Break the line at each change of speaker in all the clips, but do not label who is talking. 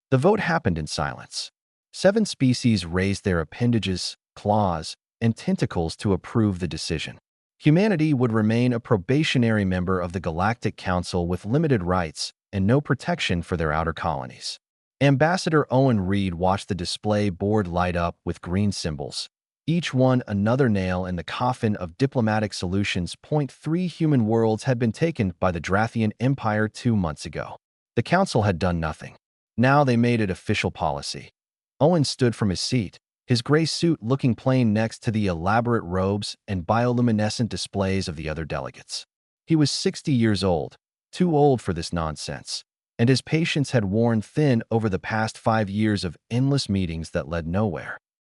The vote happened in silence. 7 species raised their appendages, claws, and tentacles to approve the decision. Humanity would remain a probationary member of the Galactic Council with limited rights and no protection for their outer colonies. Ambassador Owen Reed watched the display board light up with green symbols, each one another nail in the coffin of diplomatic solutions. 3 human worlds had been taken by the Drathian Empire 2 months ago. The Council had done nothing. Now they made it official policy. Owen stood from his seat, his gray suit looking plain next to the elaborate robes and bioluminescent displays of the other delegates. He was 60 years old, too old for this nonsense, and his patience had worn thin over the past 5 years of endless meetings that led nowhere.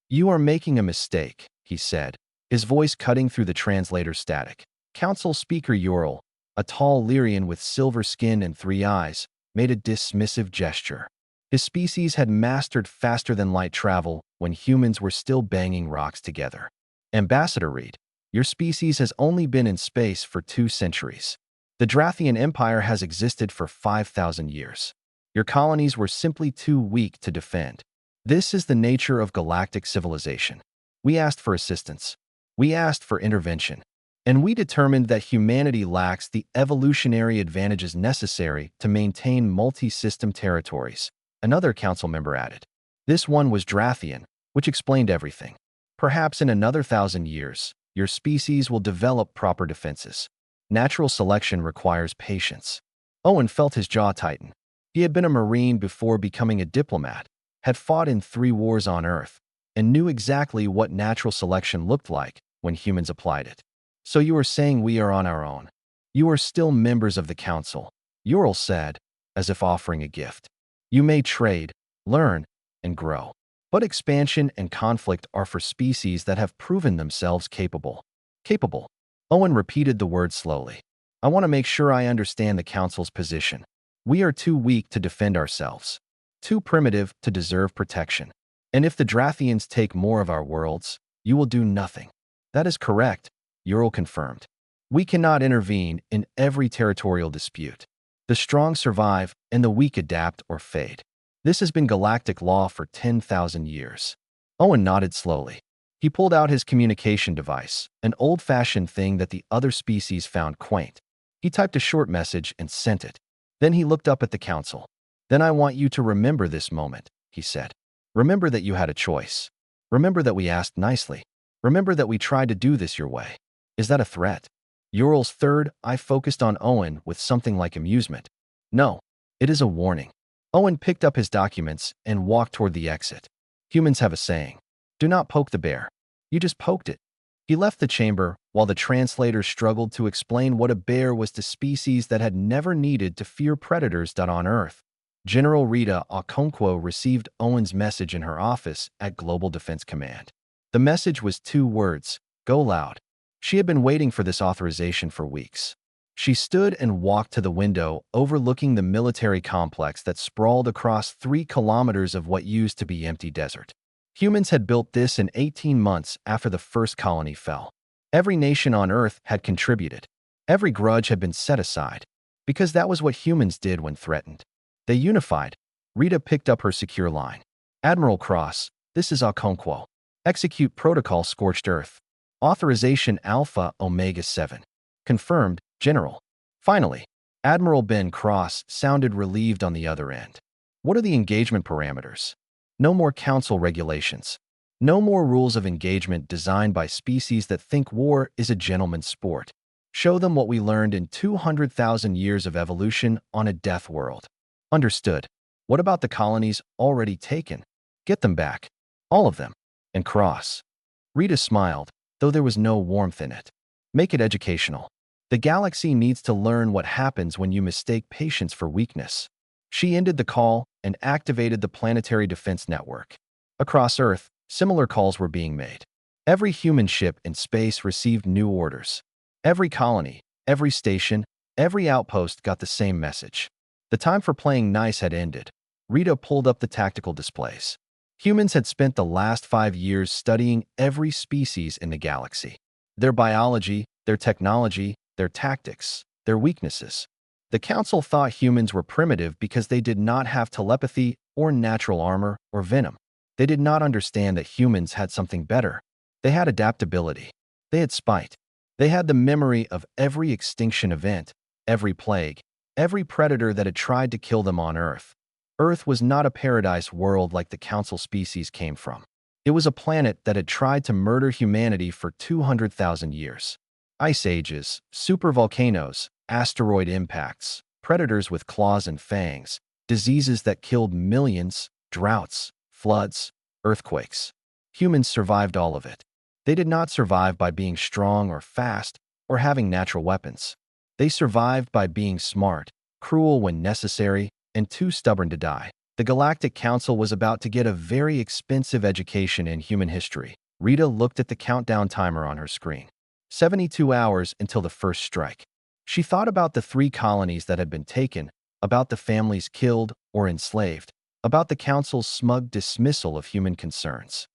"You are making a mistake," he said, his voice cutting through the translator's static. Council Speaker Ural, a tall Lyrian with silver skin and 3 eyes, made a dismissive gesture. His species had mastered faster-than-light travel when humans were still banging rocks together. "Ambassador Reed, your species has only been in space for 2 centuries. The Drathian Empire has existed for 5,000 years. Your colonies were simply too weak to defend. This is the nature of galactic civilization. We asked for assistance. We asked for intervention. And we determined that humanity lacks the evolutionary advantages necessary to maintain multi-system territories," another council member added. This one was Drathian, which explained everything. "Perhaps in another 1,000 years, your species will develop proper defenses. Natural selection requires patience." Owen felt his jaw tighten. He had been a Marine before becoming a diplomat, had fought in 3 wars on Earth, and knew exactly what natural selection looked like when humans applied it. "So you are saying we are on our own? You are still members of the Council," Ural said, as if offering a gift. "You may trade, learn, and grow. But expansion and conflict are for species that have proven themselves capable." Capable. Owen repeated the word slowly. "I want to make sure I understand the Council's position. We are too weak to defend ourselves. Too primitive to deserve protection. And if the Drathians take more of our worlds, you will do nothing." "That is correct," Ural confirmed. "We cannot intervene in every territorial dispute. The strong survive and the weak adapt or fade. This has been galactic law for 10,000 years." Owen nodded slowly. He pulled out his communication device, an old-fashioned thing that the other species found quaint. He typed a short message and sent it. Then he looked up at the Council. "Then I want you to remember this moment," he said. "Remember that you had a choice. Remember that we asked nicely. Remember that we tried to do this your way. Is that a threat?" Ural's third eye focused on Owen with something like amusement. "No, it is a warning." Owen picked up his documents and walked toward the exit. Humans have a saying: "Do not poke the bear." You just poked it. He left the chamber while the translator struggled to explain what a bear was to species that had never needed to fear predators. On Earth, General Rita Okonkwo received Owen's message in her office at Global Defense Command. The message was 2 words: "Go loud." She had been waiting for this authorization for weeks. She stood and walked to the window overlooking the military complex that sprawled across 3 kilometers of what used to be empty desert. Humans had built this in 18 months after the first colony fell. Every nation on Earth had contributed. Every grudge had been set aside, because that was what humans did when threatened. They unified. Rita picked up her secure line. "Admiral Cross, this is Okonkwo. Execute Protocol Scorched Earth. Authorization Alpha Omega 7. Confirmed, General." Finally, Admiral Ben Cross sounded relieved on the other end. "What are the engagement parameters?" "No more Council regulations. No more rules of engagement designed by species that think war is a gentleman's sport. Show them what we learned in 200,000 years of evolution on a death world." "Understood. What about the colonies already taken?" "Get them back. All of them." "And Cross?" Rita smiled, though there was no warmth in it. "Make it educational. The galaxy needs to learn what happens when you mistake patience for weakness." She ended the call and activated the planetary defense network. Across Earth, similar calls were being made. Every human ship in space received new orders. Every colony, every station, every outpost got the same message. The time for playing nice had ended. Rita pulled up the tactical displays. Humans had spent the last 5 years studying every species in the galaxy. Their biology, their technology, their tactics, their weaknesses. The Council thought humans were primitive because they did not have telepathy or natural armor, or venom. They did not understand that humans had something better. They had adaptability. They had spite. They had the memory of every extinction event, every plague, every predator that had tried to kill them on Earth. Earth was not a paradise world like the Council species came from. It was a planet that had tried to murder humanity for 200,000 years. Ice ages, supervolcanoes, asteroid impacts, predators with claws and fangs, diseases that killed millions, droughts, floods, earthquakes. Humans survived all of it. They did not survive by being strong or fast or having natural weapons. They survived by being smart, cruel when necessary, and too stubborn to die. The Galactic Council was about to get a very expensive education in human history. Rita looked at the countdown timer on her screen. 72 hours until the first strike. She thought about the 3 colonies that had been taken, about the families killed or enslaved, about the Council's smug dismissal of human concerns.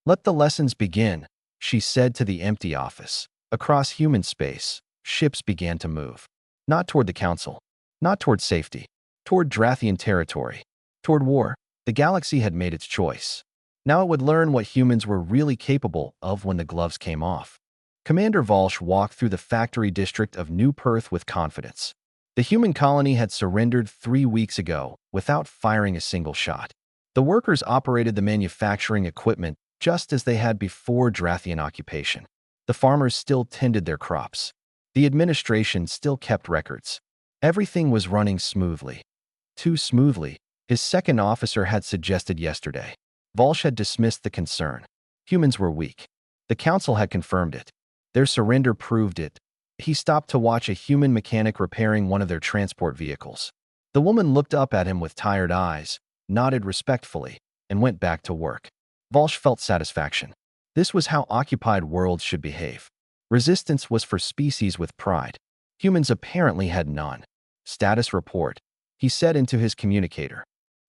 "Let the lessons begin," she said to the empty office. Across human space, ships began to move. Not toward the Council, not toward safety, toward Drathian territory, toward war. The galaxy had made its choice. Now it would learn what humans were really capable of when the gloves came off. Commander Volsh walked through the factory district of New Perth with confidence. The human colony had surrendered 3 weeks ago without firing a single shot. The workers operated the manufacturing equipment just as they had before Drathian occupation. The farmers still tended their crops. The administration still kept records. Everything was running smoothly. Too smoothly, his second officer had suggested yesterday. Volsh had dismissed the concern. Humans were weak. The Council had confirmed it. Their surrender proved it. He stopped to watch a human mechanic repairing one of their transport vehicles. The woman looked up at him with tired eyes, nodded respectfully, and went back to work. Volsh felt satisfaction. This was how occupied worlds should behave. Resistance was for species with pride. Humans apparently had none. "Status report," he said into his communicator.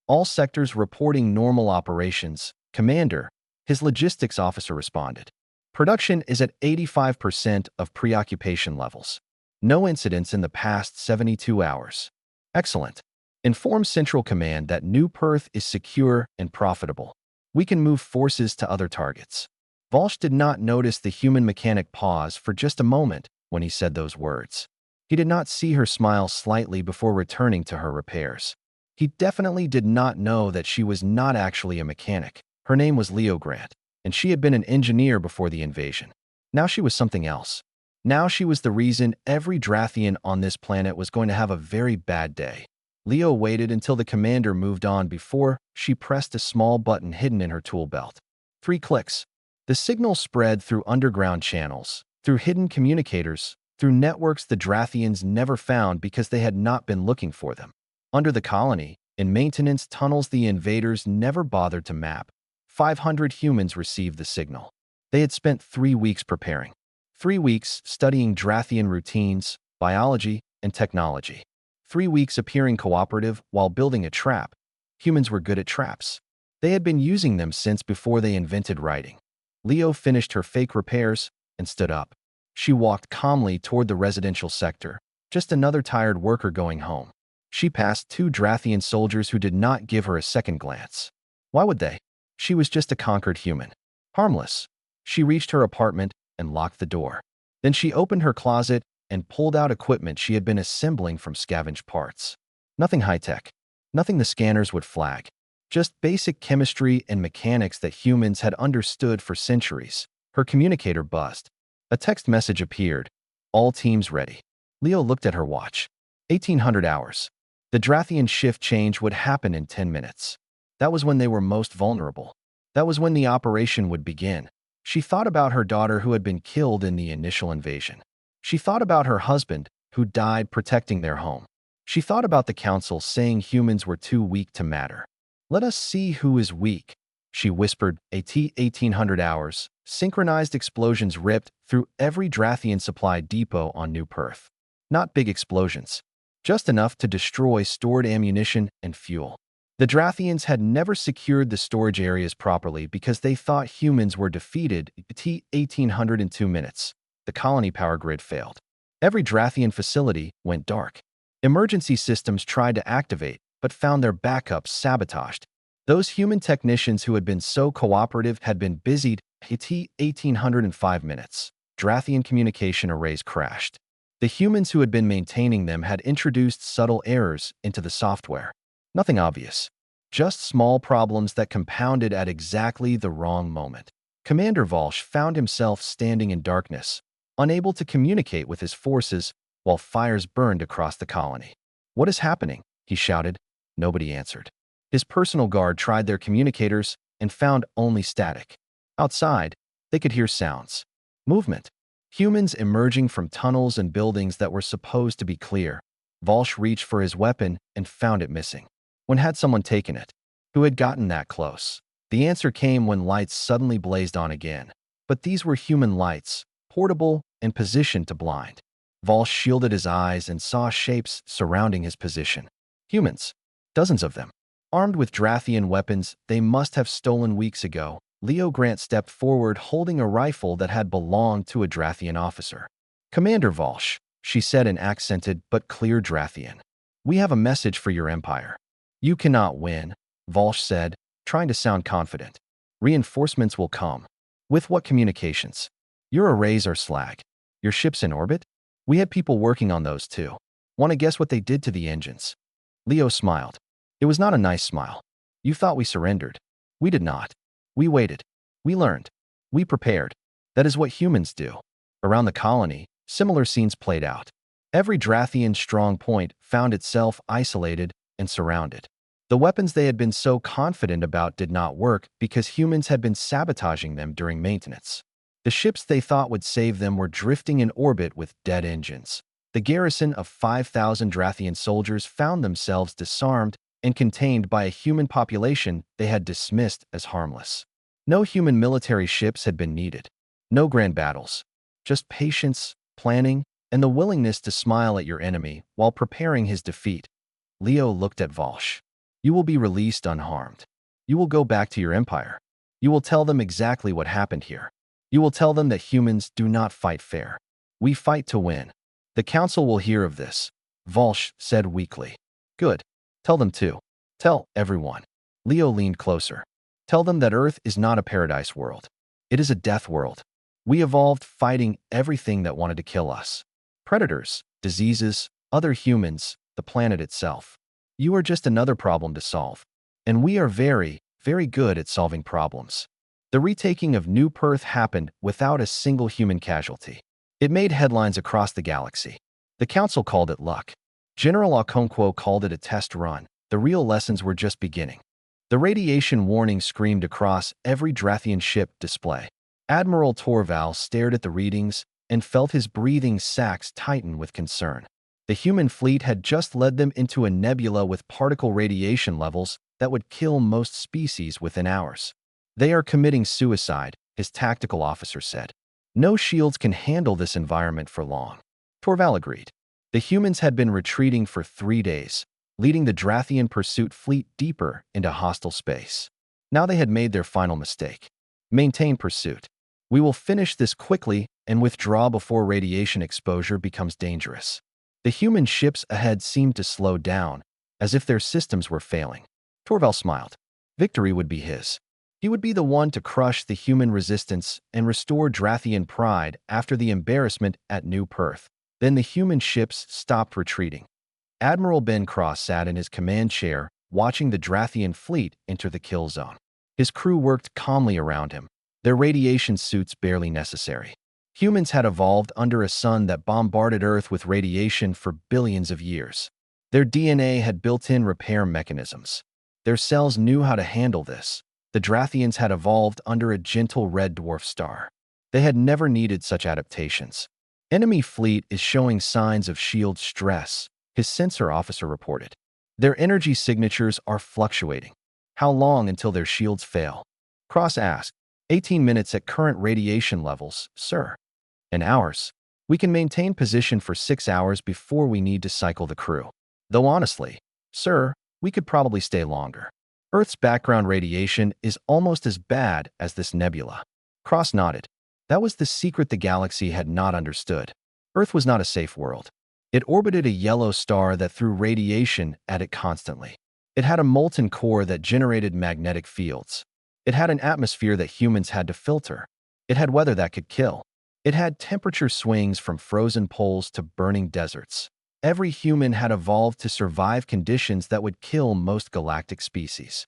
"All sectors reporting normal operations, Commander," his logistics officer responded. "Production is at 85% of preoccupation levels. No incidents in the past 72 hours. Excellent. Inform Central Command that New Perth is secure and profitable. We can move forces to other targets." Volsh did not notice the human mechanic pause for just a moment when he said those words. He did not see her smile slightly before returning to her repairs. He definitely did not know that she was not actually a mechanic. Her name was Leo Grant, and she had been an engineer before the invasion. Now she was something else. Now she was the reason every Drathian on this planet was going to have a very bad day. Leo waited until the commander moved on before she pressed a small button hidden in her tool belt. 3 clicks. The signal spread through underground channels, through hidden communicators, through networks the Drathians never found because they had not been looking for them. Under the colony, in maintenance tunnels the invaders never bothered to map. 500 humans received the signal. They had spent 3 weeks preparing. 3 weeks studying Drathian routines, biology, and technology. 3 weeks appearing cooperative while building a trap. Humans were good at traps. They had been using them since before they invented writing. Leo finished her fake repairs and stood up. She walked calmly toward the residential sector, just another tired worker going home. She passed 2 Drathian soldiers who did not give her a second glance. Why would they? She was just a conquered human. Harmless. She reached her apartment and locked the door. Then she opened her closet and pulled out equipment she had been assembling from scavenged parts. Nothing high-tech. Nothing the scanners would flag. Just basic chemistry and mechanics that humans had understood for centuries. Her communicator buzzed. A text message appeared. "All teams ready." Leo looked at her watch. 1800 hours. The Drathian shift change would happen in 10 minutes. That was when they were most vulnerable. That was when the operation would begin. She thought about her daughter who had been killed in the initial invasion. She thought about her husband who died protecting their home. She thought about the Council saying humans were too weak to matter. "Let us see who is weak," she whispered. 1800 hours. Synchronized explosions ripped through every Drathian supply depot on New Perth. Not big explosions, just enough to destroy stored ammunition and fuel. The Drathians had never secured the storage areas properly because they thought humans were defeated. 1802 minutes. The colony power grid failed. Every Drathian facility went dark. Emergency systems tried to activate, but found their backups sabotaged. Those human technicians who had been so cooperative had been busied. 1805 minutes. Drathian communication arrays crashed. The humans who had been maintaining them had introduced subtle errors into the software. Nothing obvious. Just small problems that compounded at exactly the wrong moment. Commander Volsh found himself standing in darkness, unable to communicate with his forces while fires burned across the colony. "What is happening?" he shouted. Nobody answered. His personal guard tried their communicators and found only static. Outside, they could hear sounds. Movement. Humans emerging from tunnels and buildings that were supposed to be clear. Volsh reached for his weapon and found it missing. When had someone taken it? Who had gotten that close? The answer came when lights suddenly blazed on again. But these were human lights, portable and positioned to blind. Volsh shielded his eyes and saw shapes surrounding his position. Humans. Dozens of them. Armed with Drathian weapons they must have stolen weeks ago. Leo Grant stepped forward holding a rifle that had belonged to a Drathian officer. "Commander Volsh," she said in accented but clear Drathian. "We have a message for your empire." "You cannot win," Volsh said, trying to sound confident. "Reinforcements will come." "With what communications?" "Your arrays are slag." "Your ships in orbit?" "We had people working on those too." "Want to guess what they did to the engines?" Leo smiled. It was not a nice smile. "You thought we surrendered. We did not. We waited. We learned. We prepared." That is what humans do. Around the colony, similar scenes played out. Every Drathian strong point found itself isolated and surrounded. The weapons they had been so confident about did not work because humans had been sabotaging them during maintenance. The ships they thought would save them were drifting in orbit with dead engines. The garrison of 5,000 Drathian soldiers found themselves disarmed and contained by a human population they had dismissed as harmless. No human military ships had been needed. No grand battles. Just patience, planning, and the willingness to smile at your enemy while preparing his defeat. Leo looked at Volsh. "You will be released unharmed. You will go back to your empire. You will tell them exactly what happened here. You will tell them that humans do not fight fair. We fight to win. The council will hear of this," Volsh said weakly. "Good. Tell them too. Tell everyone." Leo leaned closer. "Tell them that Earth is not a paradise world. It is a death world. We evolved fighting everything that wanted to kill us. Predators, diseases, other humans, the planet itself. You are just another problem to solve. And we are very, very good at solving problems." The retaking of New Perth happened without a single human casualty. It made headlines across the galaxy. The council called it luck. General Okonkwo called it a test run. The real lessons were just beginning. The radiation warning screamed across every Drathian ship display. Admiral Torval stared at the readings and felt his breathing sacs tighten with concern. The human fleet had just led them into a nebula with particle radiation levels that would kill most species within hours. "They are committing suicide," his tactical officer said. "No shields can handle this environment for long." Torval agreed. The humans had been retreating for 3 days, leading the Drathian pursuit fleet deeper into hostile space. Now they had made their final mistake. "Maintain pursuit. We will finish this quickly and withdraw before radiation exposure becomes dangerous." The human ships ahead seemed to slow down, as if their systems were failing. Torval smiled. Victory would be his. He would be the one to crush the human resistance and restore Drathian pride after the embarrassment at New Perth. Then the human ships stopped retreating. Admiral Ben Cross sat in his command chair, watching the Drathian fleet enter the kill zone. His crew worked calmly around him, their radiation suits barely necessary. Humans had evolved under a sun that bombarded Earth with radiation for billions of years. Their DNA had built-in repair mechanisms. Their cells knew how to handle this. The Drathians had evolved under a gentle red dwarf star. They had never needed such adaptations. "Enemy fleet is showing signs of shield stress," his sensor officer reported. "Their energy signatures are fluctuating." "How long until their shields fail?" Cross asked. 18 minutes at current radiation levels, sir." "And hours? We can maintain position for 6 hours before we need to cycle the crew. Though honestly, sir, we could probably stay longer. Earth's background radiation is almost as bad as this nebula." Cross nodded. That was the secret the galaxy had not understood. Earth was not a safe world. It orbited a yellow star that threw radiation at it constantly. It had a molten core that generated magnetic fields. It had an atmosphere that humans had to filter. It had weather that could kill. It had temperature swings from frozen poles to burning deserts. Every human had evolved to survive conditions that would kill most galactic species.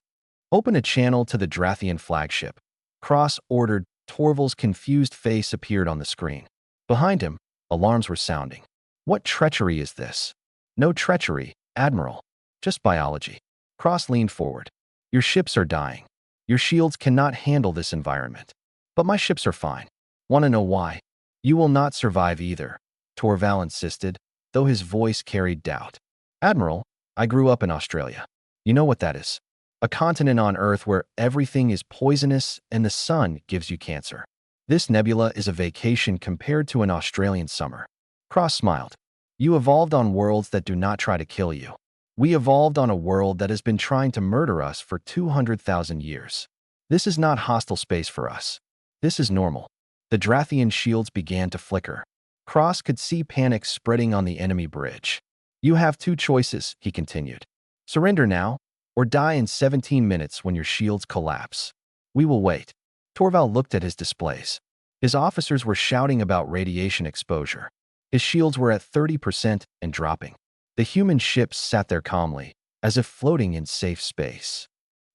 Open a channel to the Drathian flagship. Cross ordered. Torval's confused face appeared on the screen. Behind him, alarms were sounding. What treachery is this? No treachery, Admiral. Just biology. Cross leaned forward. Your ships are dying. Your shields cannot handle this environment. But my ships are fine. Want to know why? You will not survive either, Torval insisted, though his voice carried doubt. Admiral, I grew up in Australia. You know what that is? A continent on Earth where everything is poisonous and the sun gives you cancer. This nebula is a vacation compared to an Australian summer. Cross smiled. You evolved on worlds that do not try to kill you. We evolved on a world that has been trying to murder us for 200,000 years. This is not hostile space for us. This is normal. The Drathian shields began to flicker. Cross could see panic spreading on the enemy bridge. You have two choices, he continued. Surrender now, or die in 17 minutes when your shields collapse. We will wait. Torval looked at his displays. His officers were shouting about radiation exposure. His shields were at 30% and dropping. The human ships sat there calmly, as if floating in safe space.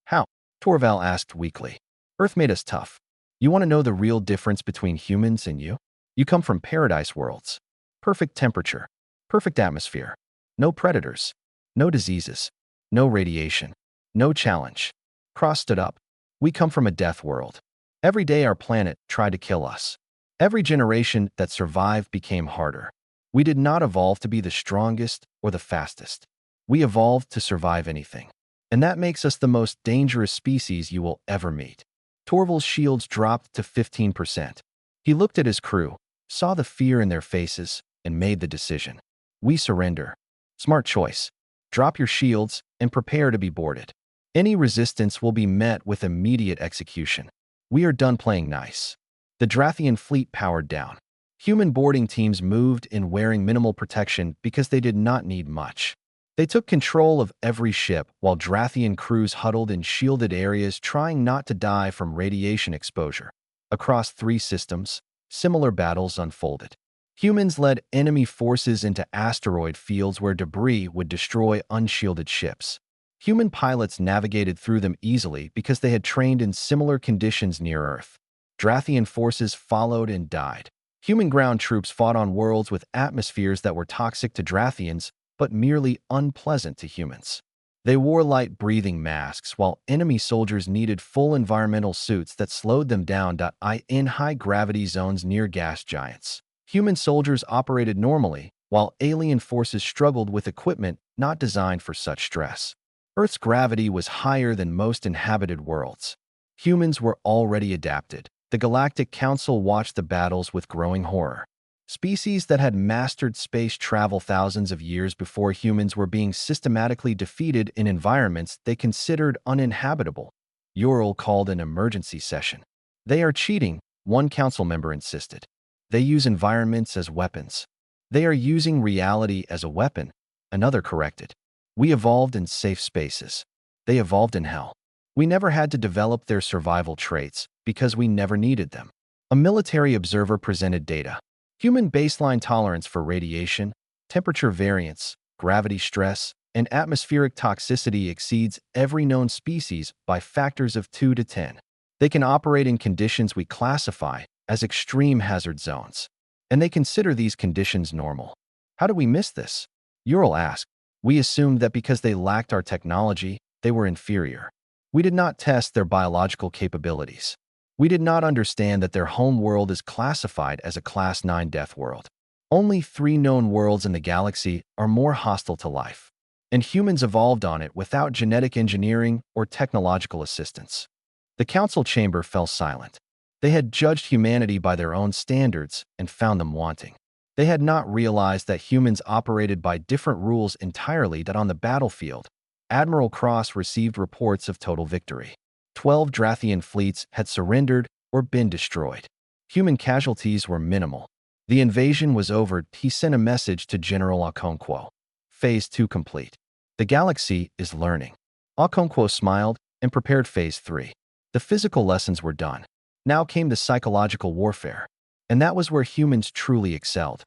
How? Torval asked weakly. Earth made us tough. You want to know the real difference between humans and you? You come from paradise worlds. Perfect temperature, perfect atmosphere, no predators, no diseases, no radiation, no challenge. Cross stood up. We come from a death world. Every day our planet tried to kill us. Every generation that survived became harder. We did not evolve to be the strongest or the fastest. We evolved to survive anything. And that makes us the most dangerous species you will ever meet. Torval's shields dropped to 15%. He looked at his crew, saw the fear in their faces, and made the decision. We surrender. Smart choice. Drop your shields and prepare to be boarded. Any resistance will be met with immediate execution. We are done playing nice. The Drathian fleet powered down. Human boarding teams moved in wearing minimal protection because they did not need much. They took control of every ship while Drathian crews huddled in shielded areas trying not to die from radiation exposure. Across 3 systems, similar battles unfolded. Humans led enemy forces into asteroid fields where debris would destroy unshielded ships. Human pilots navigated through them easily because they had trained in similar conditions near Earth. Drathian forces followed and died. Human ground troops fought on worlds with atmospheres that were toxic to Drathians, but merely unpleasant to humans. They wore light-breathing masks, while enemy soldiers needed full environmental suits that slowed them down in high-gravity zones near gas giants. Human soldiers operated normally, while alien forces struggled with equipment not designed for such stress. Earth's gravity was higher than most inhabited worlds. Humans were already adapted. The Galactic Council watched the battles with growing horror. Species that had mastered space travel thousands of years before humans were being systematically defeated in environments they considered uninhabitable. Ural called an emergency session. They are cheating, one council member insisted. They use environments as weapons. They are using reality as a weapon, another corrected. We evolved in safe spaces. They evolved in hell. We never had to develop their survival traits because we never needed them. A military observer presented data. Human baseline tolerance for radiation, temperature variance, gravity stress, and atmospheric toxicity exceeds every known species by factors of 2 to 10. They can operate in conditions we classify as extreme hazard zones, and they consider these conditions normal. How do we miss this? Ural asked. We assumed that because they lacked our technology, they were inferior. We did not test their biological capabilities. We did not understand that their home world is classified as a Class 9 death world. Only 3 known worlds in the galaxy are more hostile to life, and humans evolved on it without genetic engineering or technological assistance. The council chamber fell silent. They had judged humanity by their own standards and found them wanting. They had not realized that humans operated by different rules entirely. That on the battlefield, Admiral Cross received reports of total victory. 12 Drathian fleets had surrendered or been destroyed. Human casualties were minimal. The invasion was over. He sent a message to General Okonkwo. Phase 2 complete. The galaxy is learning. Okonkwo smiled and prepared Phase 3. The physical lessons were done. Now came the psychological warfare. And that was where humans truly excelled.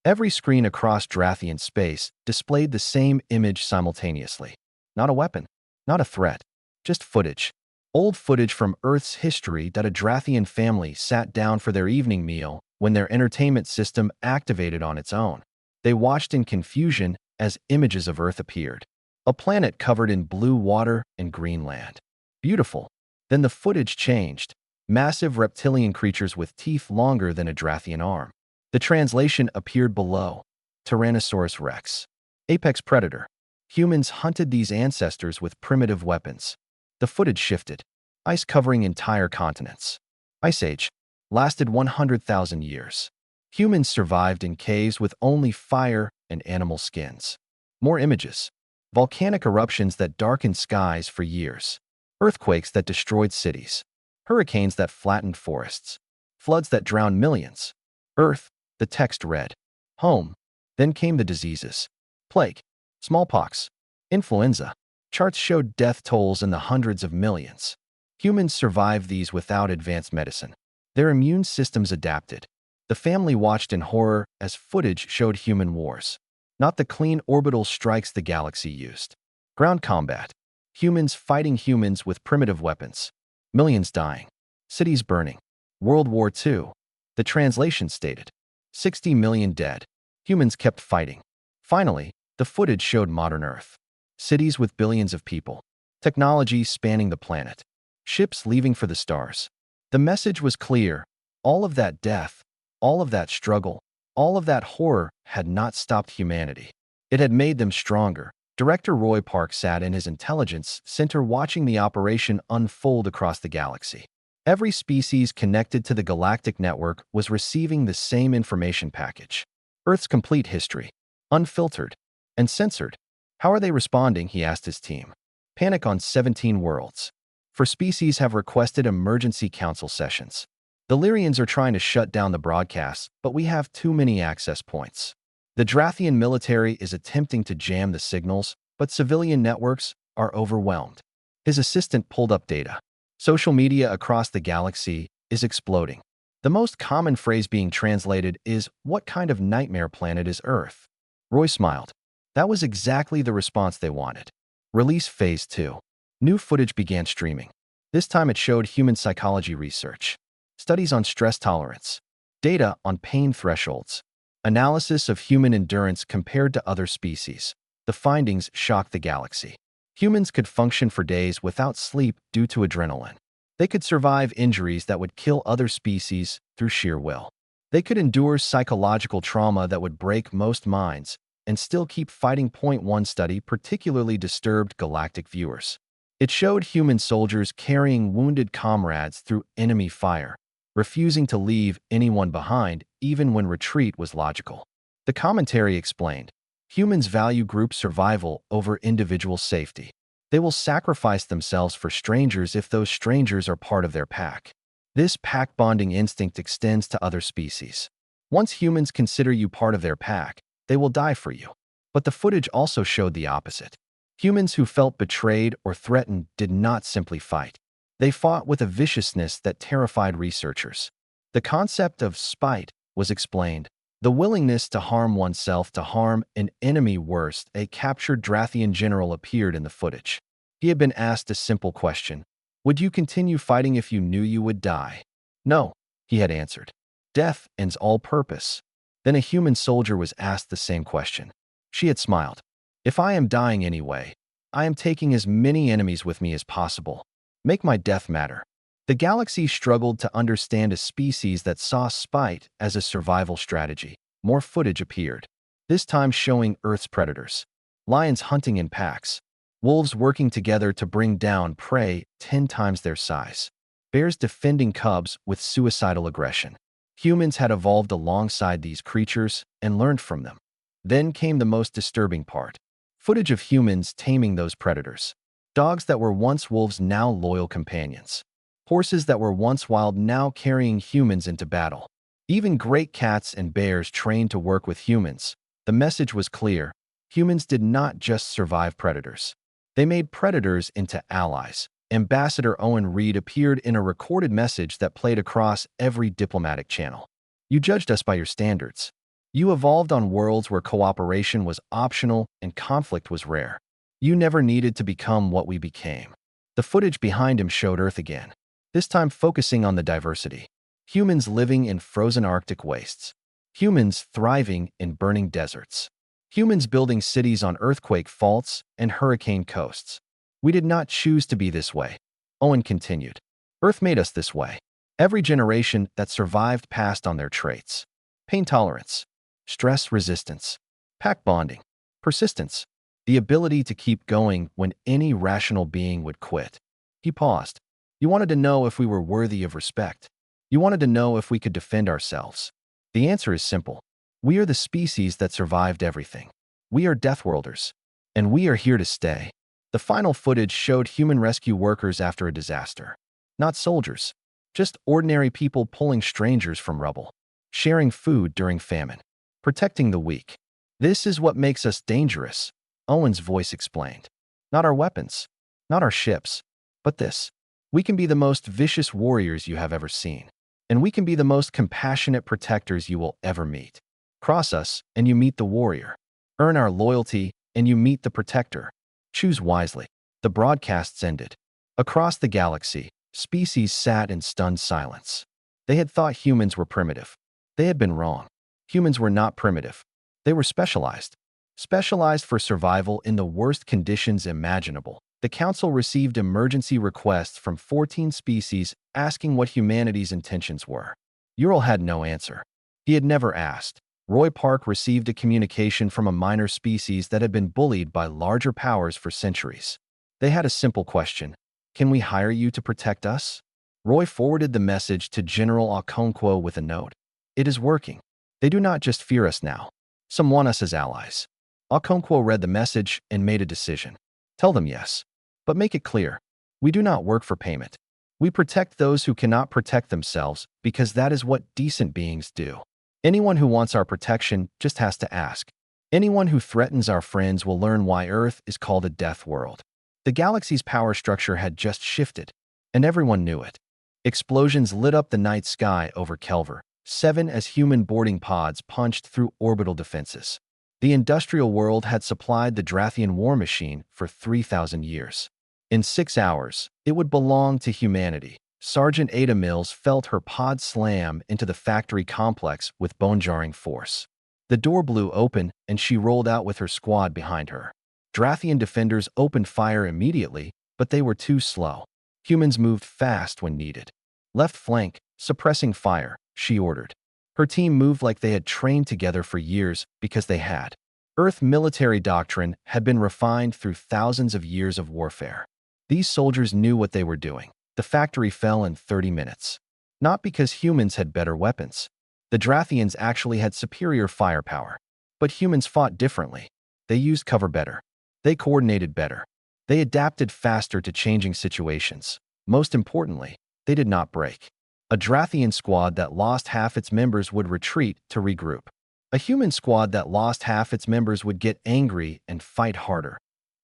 Every screen across Drathian space displayed the same image simultaneously. Not a weapon, not a threat, just footage. Old footage from Earth's history that a Drathian family sat down for their evening meal when their entertainment system activated on its own. They watched in confusion as images of Earth appeared. A planet covered in blue water and green land. Beautiful. Then the footage changed. Massive reptilian creatures with teeth longer than a Drathian arm. The translation appeared below. Tyrannosaurus rex. Apex predator. Humans hunted these ancestors with primitive weapons. The footage shifted. Ice covering entire continents. Ice Age. Lasted 100,000 years. Humans survived in caves with only fire and animal skins. More images. Volcanic eruptions that darkened skies for years. Earthquakes that destroyed cities. Hurricanes that flattened forests. Floods that drowned millions. Earth, the text read. Home. Then came the diseases. Plague. Smallpox. Influenza. Charts showed death tolls in the hundreds of millions. Humans survived these without advanced medicine. Their immune systems adapted. The family watched in horror as footage showed human wars. Not the clean orbital strikes the galaxy used. Ground combat. Humans fighting humans with primitive weapons. Millions dying. Cities burning. World War II. The translation stated. 60 million dead. Humans kept fighting. Finally, the footage showed modern Earth. Cities with billions of people. Technology spanning the planet. Ships leaving for the stars. The message was clear. All of that death, all of that struggle, all of that horror had not stopped humanity. It had made them stronger. Director Roy Park sat in his intelligence center watching the operation unfold across the galaxy. Every species connected to the galactic network was receiving the same information package. Earth's complete history. Unfiltered. And censored. How are they responding, he asked his team. Panic on 17 worlds. For species have requested emergency council sessions. The Lyrians are trying to shut down the broadcasts, but we have too many access points. The Drathian military is attempting to jam the signals, but civilian networks are overwhelmed. His assistant pulled up data. Social media across the galaxy is exploding. The most common phrase being translated is, "What kind of nightmare planet is Earth?" Roy smiled. That was exactly the response they wanted. Release Phase 2. New footage began streaming. This time it showed human psychology research. Studies on stress tolerance. Data on pain thresholds. Analysis of human endurance compared to other species. The findings shocked the galaxy. Humans could function for days without sleep due to adrenaline. They could survive injuries that would kill other species through sheer will. They could endure psychological trauma that would break most minds and still keep fighting. One study particularly disturbed galactic viewers. It showed human soldiers carrying wounded comrades through enemy fire, refusing to leave anyone behind even when retreat was logical. The commentary explained, humans value group survival over individual safety. They will sacrifice themselves for strangers if those strangers are part of their pack. This pack bonding instinct extends to other species. Once humans consider you part of their pack, they will die for you. But the footage also showed the opposite. Humans who felt betrayed or threatened did not simply fight. They fought with a viciousness that terrified researchers. The concept of spite was explained. The willingness to harm oneself to harm an enemy. Worst, a captured Drathian general appeared in the footage. He had been asked a simple question. Would you continue fighting if you knew you would die? No, he had answered. Death ends all purpose. Then a human soldier was asked the same question. She had smiled. If I am dying anyway, I am taking as many enemies with me as possible. Make my death matter. The galaxy struggled to understand a species that saw spite as a survival strategy. More footage appeared, this time showing Earth's predators. Lions hunting in packs. Wolves working together to bring down prey 10 times their size. Bears defending cubs with suicidal aggression. Humans had evolved alongside these creatures and learned from them. Then came the most disturbing part. Footage of humans taming those predators. Dogs that were once wolves now loyal companions. Horses that were once wild now carrying humans into battle. Even great cats and bears trained to work with humans. The message was clear. Humans did not just survive predators. They made predators into allies. Ambassador Owen Reed appeared in a recorded message that played across every diplomatic channel. You judged us by your standards. You evolved on worlds where cooperation was optional and conflict was rare. You never needed to become what we became. The footage behind him showed Earth again, this time focusing on the diversity. Humans living in frozen Arctic wastes. Humans thriving in burning deserts. Humans building cities on earthquake faults and hurricane coasts. We did not choose to be this way, Owen continued. Earth made us this way. Every generation that survived passed on their traits. Pain tolerance, stress resistance, pack bonding, persistence, the ability to keep going when any rational being would quit. He paused. You wanted to know if we were worthy of respect. You wanted to know if we could defend ourselves. The answer is simple. We are the species that survived everything. We are deathworlders, and we are here to stay. The final footage showed human rescue workers after a disaster. Not soldiers, just ordinary people pulling strangers from rubble, sharing food during famine, protecting the weak. This is what makes us dangerous, Owen's voice explained. Not our weapons, not our ships, but this. We can be the most vicious warriors you have ever seen, and we can be the most compassionate protectors you will ever meet. Cross us, and you meet the warrior. Earn our loyalty, and you meet the protector. Choose wisely. The broadcasts ended. Across the galaxy, species sat in stunned silence. They had thought humans were primitive. They had been wrong. Humans were not primitive. They were specialized. Specialized for survival in the worst conditions imaginable. The Council received emergency requests from 14 species asking what humanity's intentions were. Ural had no answer. He had never asked. Roy Park received a communication from a minor species that had been bullied by larger powers for centuries. They had a simple question. Can we hire you to protect us? Roy forwarded the message to General Okonkwo with a note. It is working. They do not just fear us now. Some want us as allies. Okonkwo read the message and made a decision. Tell them yes. But make it clear. We do not work for payment. We protect those who cannot protect themselves because that is what decent beings do. Anyone who wants our protection just has to ask. Anyone who threatens our friends will learn why Earth is called a death world. The galaxy's power structure had just shifted, and everyone knew it. Explosions lit up the night sky over Kelver, 7 as human boarding pods punched through orbital defenses. The industrial world had supplied the Drathian war machine for 3,000 years. In 6 hours, it would belong to humanity. Sergeant Ada Mills felt her pod slam into the factory complex with bone-jarring force. The door blew open, and she rolled out with her squad behind her. Drathian defenders opened fire immediately, but they were too slow. Humans moved fast when needed. Left flank, suppressing fire, she ordered. Her team moved like they had trained together for years because they had. Earth military doctrine had been refined through thousands of years of warfare. These soldiers knew what they were doing. The factory fell in 30 minutes. Not because humans had better weapons. The Drathians actually had superior firepower. But humans fought differently. They used cover better. They coordinated better. They adapted faster to changing situations. Most importantly, they did not break. A Drathian squad that lost half its members would retreat to regroup. A human squad that lost half its members would get angry and fight harder.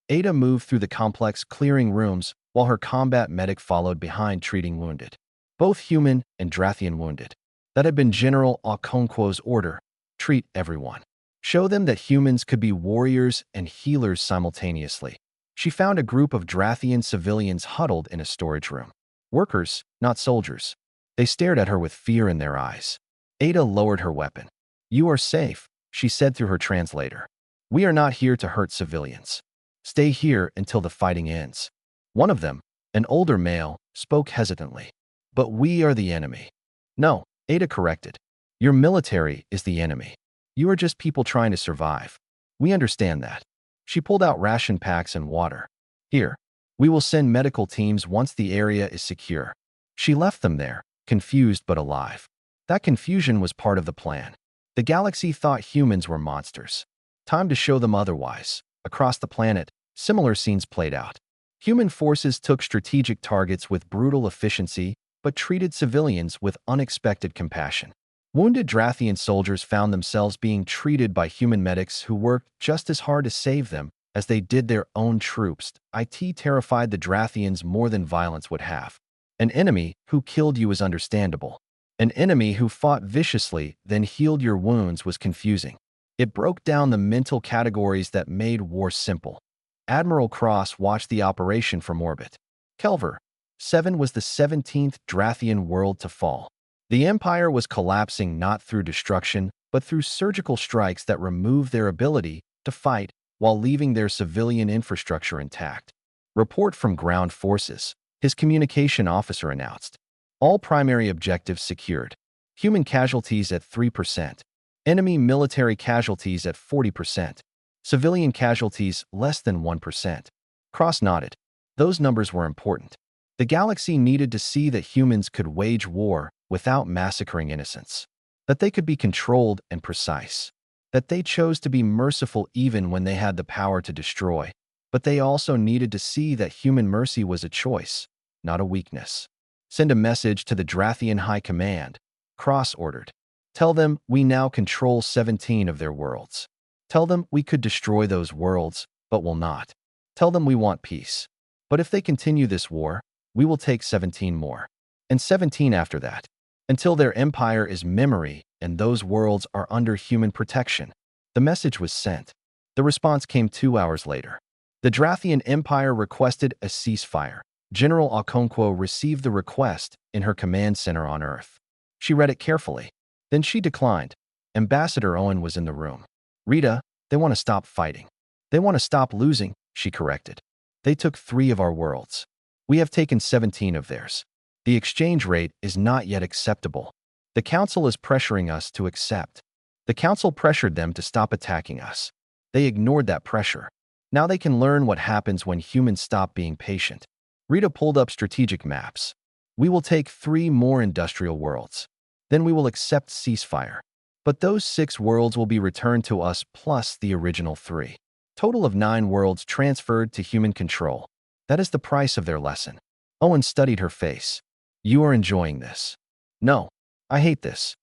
Ada moved through the complex, clearing rooms, while her combat medic followed behind treating wounded. Both human and Drathian wounded. That had been General Okonkwo's order. Treat everyone. Show them that humans could be warriors and healers simultaneously. She found a group of Drathian civilians huddled in a storage room. Workers, not soldiers. They stared at her with fear in their eyes. Ada lowered her weapon. You are safe, she said through her translator. We are not here to hurt civilians. Stay here until the fighting ends. One of them, an older male, spoke hesitantly. But we are the enemy. No, Ada corrected. Your military is the enemy. You are just people trying to survive. We understand that. She pulled out ration packs and water. Here, we will send medical teams once the area is secure. She left them there, confused but alive. That confusion was part of the plan. The galaxy thought humans were monsters. Time to show them otherwise. Across the planet, similar scenes played out. Human forces took strategic targets with brutal efficiency, but treated civilians with unexpected compassion. Wounded Drathian soldiers found themselves being treated by human medics who worked just as hard to save them, as they did their own troops. It terrified the Drathians more than violence would have. An enemy who killed you is understandable. An enemy who fought viciously, then healed your wounds was confusing. It broke down the mental categories that made war simple. Admiral Cross watched the operation from orbit. Kelver, 7 was the 17th Drathian world to fall. The Empire was collapsing not through destruction, but through surgical strikes that removed their ability to fight while leaving their civilian infrastructure intact. Report from ground forces, his communication officer announced. All primary objectives secured. Human casualties at 3%. Enemy military casualties at 40%. Civilian casualties less than 1%. Cross nodded. Those numbers were important. The galaxy needed to see that humans could wage war without massacring innocents. That they could be controlled and precise. That they chose to be merciful even when they had the power to destroy. But they also needed to see that human mercy was a choice, not a weakness. Send a message to the Drathian High Command, Cross ordered. Tell them we now control 17 of their worlds. Tell them we could destroy those worlds, but will not. Tell them we want peace. But if they continue this war, we will take 17 more. And 17 after that. Until their empire is memory and those worlds are under human protection. The message was sent. The response came 2 hours later. The Drathian Empire requested a ceasefire. General Okonkwo received the request in her command center on Earth. She read it carefully. Then she declined. Ambassador Owen was in the room. Rita, they want to stop fighting. They want to stop losing, she corrected. They took 3 of our worlds. We have taken 17 of theirs. The exchange rate is not yet acceptable. The Council is pressuring us to accept. The Council pressured them to stop attacking us. They ignored that pressure. Now they can learn what happens when humans stop being patient. Rita pulled up strategic maps. We will take 3 more industrial worlds. Then we will accept ceasefire. But those 6 worlds will be returned to us plus the original 3. Total of 9 worlds transferred to human control. That is the price of their lesson. Owen studied her face. You are enjoying this. No, I hate this.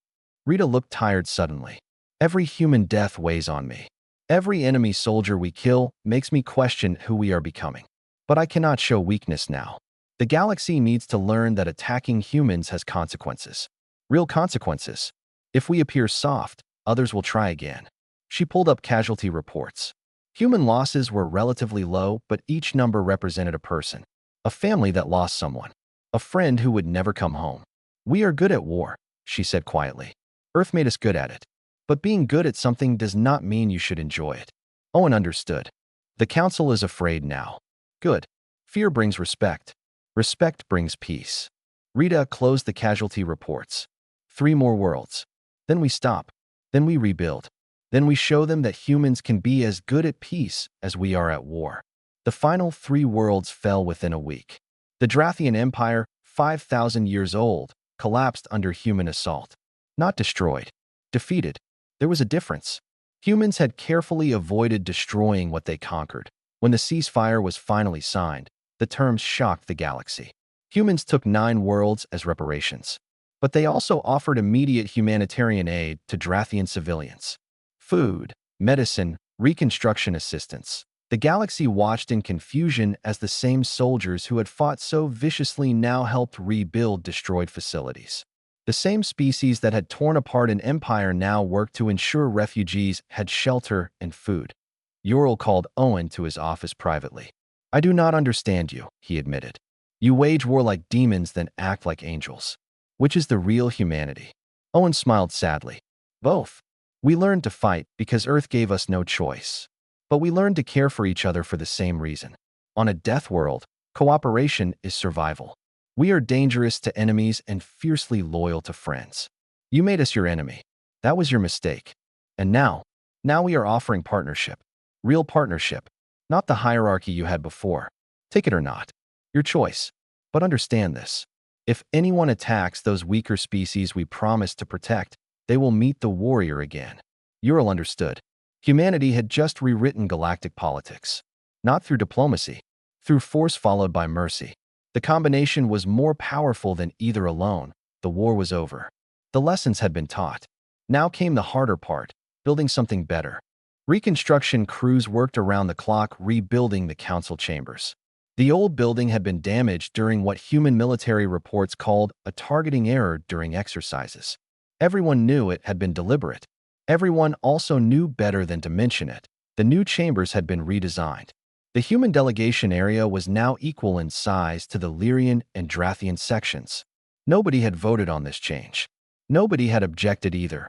Rita looked tired suddenly. Every human death weighs on me. Every enemy soldier we kill makes me question who we are becoming. But I cannot show weakness now. The galaxy needs to learn that attacking humans has consequences. Real consequences. If we appear soft, others will try again. She pulled up casualty reports. Human losses were relatively low, but each number represented a person. A family that lost someone. A friend who would never come home. We are good at war, she said quietly. Earth made us good at it. But being good at something does not mean you should enjoy it. Owen understood. The Council is afraid now. Good. Fear brings respect. Respect brings peace. Rita closed the casualty reports. 3 more worlds. Then we stop. Then we rebuild. Then we show them that humans can be as good at peace as we are at war. The final 3 worlds fell within a week. The Drathian Empire, 5,000 years old, collapsed under human assault. Not destroyed. Defeated. There was a difference. Humans had carefully avoided destroying what they conquered. When the ceasefire was finally signed, the terms shocked the galaxy. Humans took 9 worlds as reparations. But they also offered immediate humanitarian aid to Drathian civilians. Food, medicine, reconstruction assistance. The galaxy watched in confusion as the same soldiers who had fought so viciously now helped rebuild destroyed facilities. The same species that had torn apart an empire now worked to ensure refugees had shelter and food. Ural called Owen to his office privately. I do not understand you, he admitted. You wage war like demons then act like angels. Which is the real humanity? Owen smiled sadly. Both. We learned to fight because Earth gave us no choice. But we learned to care for each other for the same reason. On a death world, cooperation is survival. We are dangerous to enemies and fiercely loyal to friends. You made us your enemy. That was your mistake. And now we are offering partnership. Real partnership. Not the hierarchy you had before. Take it or not. Your choice. But understand this. If anyone attacks those weaker species we promised to protect, they will meet the warrior again. Ural understood. Humanity had just rewritten galactic politics. Not through diplomacy. Through force followed by mercy. The combination was more powerful than either alone. The war was over. The lessons had been taught. Now came the harder part, building something better. Reconstruction crews worked around the clock rebuilding the council chambers. The old building had been damaged during what human military reports called a targeting error during exercises. Everyone knew it had been deliberate. Everyone also knew better than to mention it. The new chambers had been redesigned. The human delegation area was now equal in size to the Lyrian and Drathian sections. Nobody had voted on this change. Nobody had objected either.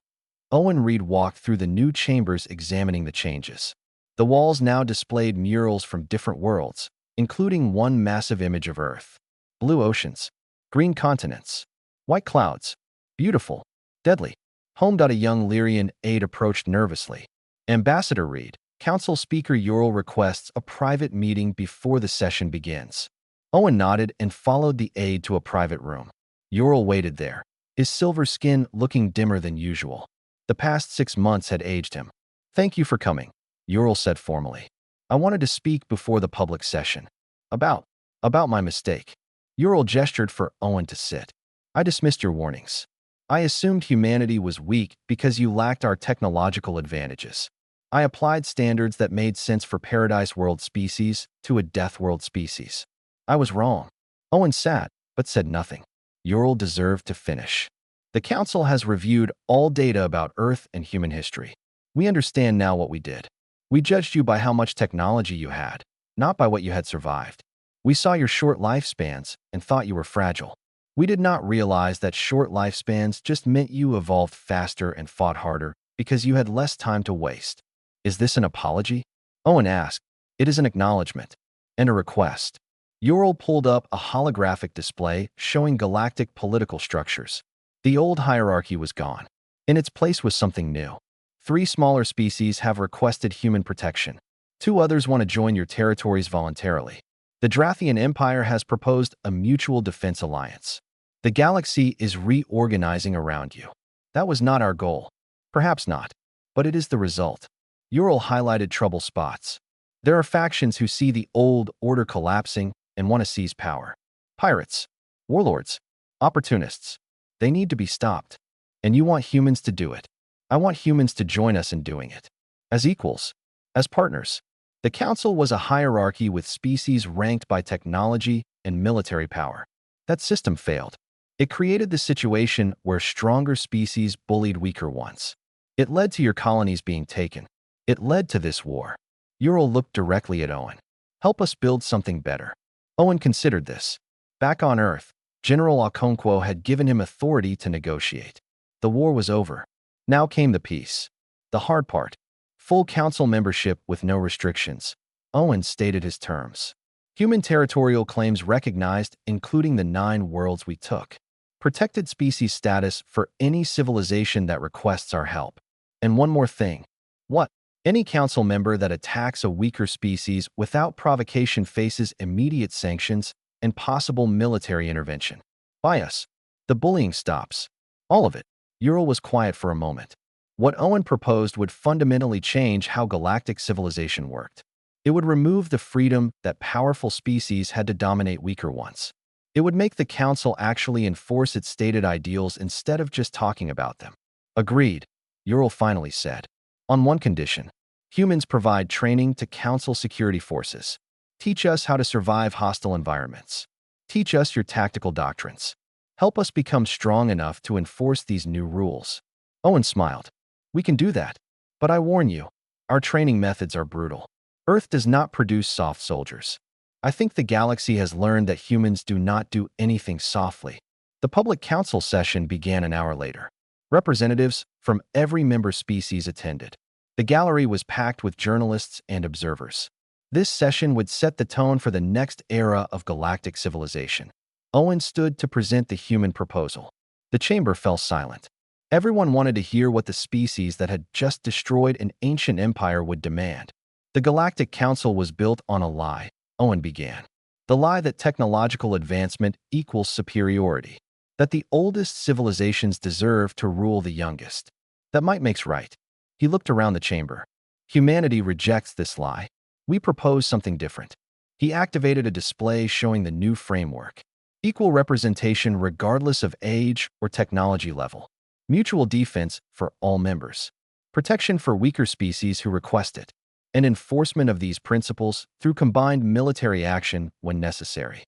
Owen Reed walked through the new chambers examining the changes. The walls now displayed murals from different worlds, including one massive image of Earth. Blue oceans, green continents, white clouds. Beautiful, deadly. Home. A young Lyrian aide approached nervously. Ambassador Reed, Council Speaker Ural requests a private meeting before the session begins. Owen nodded and followed the aide to a private room. Ural waited there, his silver skin looking dimmer than usual. The past 6 months had aged him. Thank you for coming, Ural said formally. I wanted to speak before the public session. About my mistake. Ural gestured for Owen to sit. I dismissed your warnings. I assumed humanity was weak because you lacked our technological advantages. I applied standards that made sense for Paradise World species to a Deathworld species. I was wrong. Owen sat, but said nothing. Ural deserved to finish. The Council has reviewed all data about Earth and human history. We understand now what we did. We judged you by how much technology you had, not by what you had survived. We saw your short lifespans and thought you were fragile. We did not realize that short lifespans just meant you evolved faster and fought harder because you had less time to waste. Is this an apology? Owen asked. It is an acknowledgement and a request. Ural pulled up a holographic display showing galactic political structures. The old hierarchy was gone. In its place was something new. 3 smaller species have requested human protection. 2 others want to join your territories voluntarily. The Drathian Empire has proposed a mutual defense alliance. The galaxy is reorganizing around you. That was not our goal. Perhaps not, but it is the result. Ural highlighted trouble spots. There are factions who see the old order collapsing and want to seize power. Pirates, warlords, opportunists. They need to be stopped. And you want humans to do it. I want humans to join us in doing it. As equals, as partners. The Council was a hierarchy with species ranked by technology and military power. That system failed. It created the situation where stronger species bullied weaker ones. It led to your colonies being taken. It led to this war. Ural looked directly at Owen. Help us build something better. Owen considered this. Back on Earth, General Okonkwo had given him authority to negotiate. The war was over. Now came the peace. The hard part. Full council membership with no restrictions. Owen stated his terms. Human territorial claims recognized, including the 9 worlds we took. Protected species status for any civilization that requests our help. And one more thing. What? Any council member that attacks a weaker species without provocation faces immediate sanctions and possible military intervention. By us. The bullying stops. All of it. Ural was quiet for a moment. What Owen proposed would fundamentally change how galactic civilization worked. It would remove the freedom that powerful species had to dominate weaker ones. It would make the Council actually enforce its stated ideals instead of just talking about them. Agreed, Ural finally said. On one condition. Humans provide training to Council security forces. Teach us how to survive hostile environments. Teach us your tactical doctrines. Help us become strong enough to enforce these new rules. Owen smiled. We can do that. But I warn you, our training methods are brutal. Earth does not produce soft soldiers. I think the galaxy has learned that humans do not do anything softly. The public council session began an hour later. Representatives from every member species attended. The gallery was packed with journalists and observers. This session would set the tone for the next era of galactic civilization. Owen stood to present the human proposal. The chamber fell silent. Everyone wanted to hear what the species that had just destroyed an ancient empire would demand. The Galactic Council was built on a lie, Owen began. The lie that technological advancement equals superiority. That the oldest civilizations deserve to rule the youngest. That might makes right. He looked around the chamber. Humanity rejects this lie. We propose something different. He activated a display showing the new framework. Equal representation regardless of age or technology level. Mutual defense for all members. protection for weaker species who request it, and enforcement of these principles through combined military action when necessary.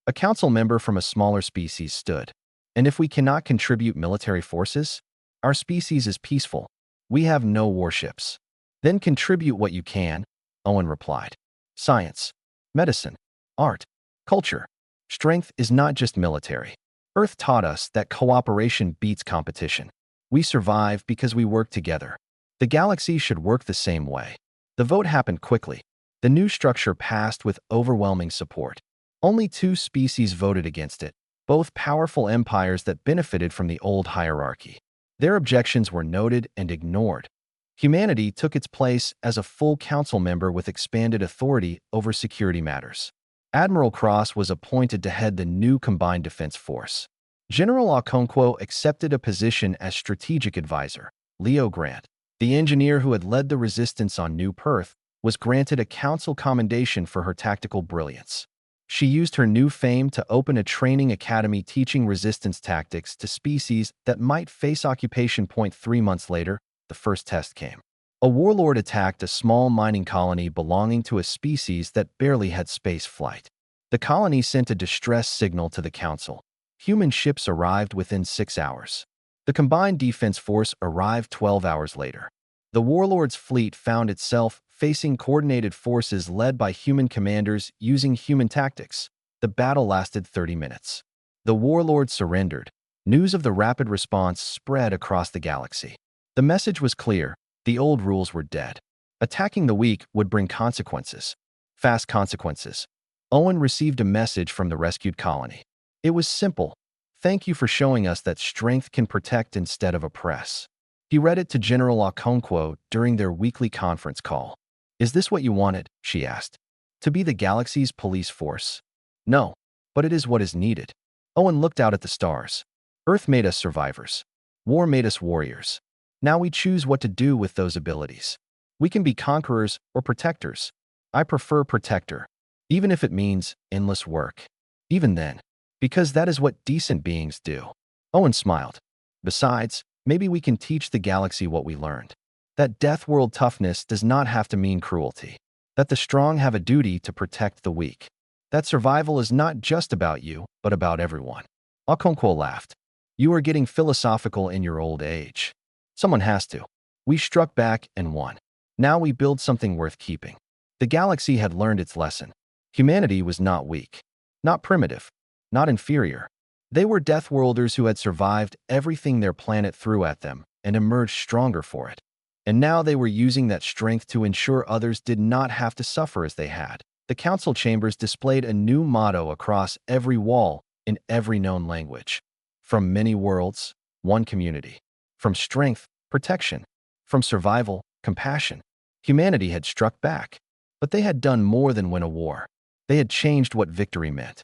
A council member from a smaller species stood. And if we cannot contribute military forces, our species is peaceful. We have no warships. Then contribute what you can, Owen replied. Science, medicine, art, culture. Strength is not just military. Earth taught us that cooperation beats competition. We survive because we work together. The galaxy should work the same way. The vote happened quickly. The new structure passed with overwhelming support. Only 2 species voted against it, both powerful empires that benefited from the old hierarchy. Their objections were noted and ignored. Humanity took its place as a full council member with expanded authority over security matters. Admiral Cross was appointed to head the new combined defense force. General Okonkwo accepted a position as strategic advisor. Leo Grant, the engineer who had led the resistance on New Perth, was granted a council commendation for her tactical brilliance. She used her new fame to open a training academy teaching resistance tactics to species that might face occupation. 3 months later, the first test came. A warlord attacked a small mining colony belonging to a species that barely had space flight. The colony sent a distress signal to the council. Human ships arrived within 6 hours. The combined defense force arrived 12 hours later. The warlord's fleet found itself facing coordinated forces led by human commanders using human tactics. The battle lasted 30 minutes. The warlord surrendered. News of the rapid response spread across the galaxy. The message was clear. The old rules were dead. Attacking the weak would bring consequences. Fast consequences. Owen received a message from the rescued colony. It was simple. Thank you for showing us that strength can protect instead of oppress. He read it to General Okonkwo during their weekly conference call. Is this what you wanted? She asked. To be the galaxy's police force? No, but it is what is needed. Owen looked out at the stars. Earth made us survivors. War made us warriors. Now we choose what to do with those abilities. We can be conquerors or protectors. I prefer protector, even if it means endless work. Even then, because that is what decent beings do. Owen smiled. Besides, maybe we can teach the galaxy what we learned. That deathworld toughness does not have to mean cruelty. That the strong have a duty to protect the weak. That survival is not just about you, but about everyone. Okonkwo laughed. You are getting philosophical in your old age. Someone has to. We struck back and won. Now we build something worth keeping. The galaxy had learned its lesson. Humanity was not weak, not primitive, not inferior. They were deathworlders who had survived everything their planet threw at them and emerged stronger for it. And now they were using that strength to ensure others did not have to suffer as they had. The council chambers displayed a new motto across every wall in every known language. From many worlds, one community. From strength, protection. From survival, compassion. Humanity had struck back. But they had done more than win a war. They had changed what victory meant.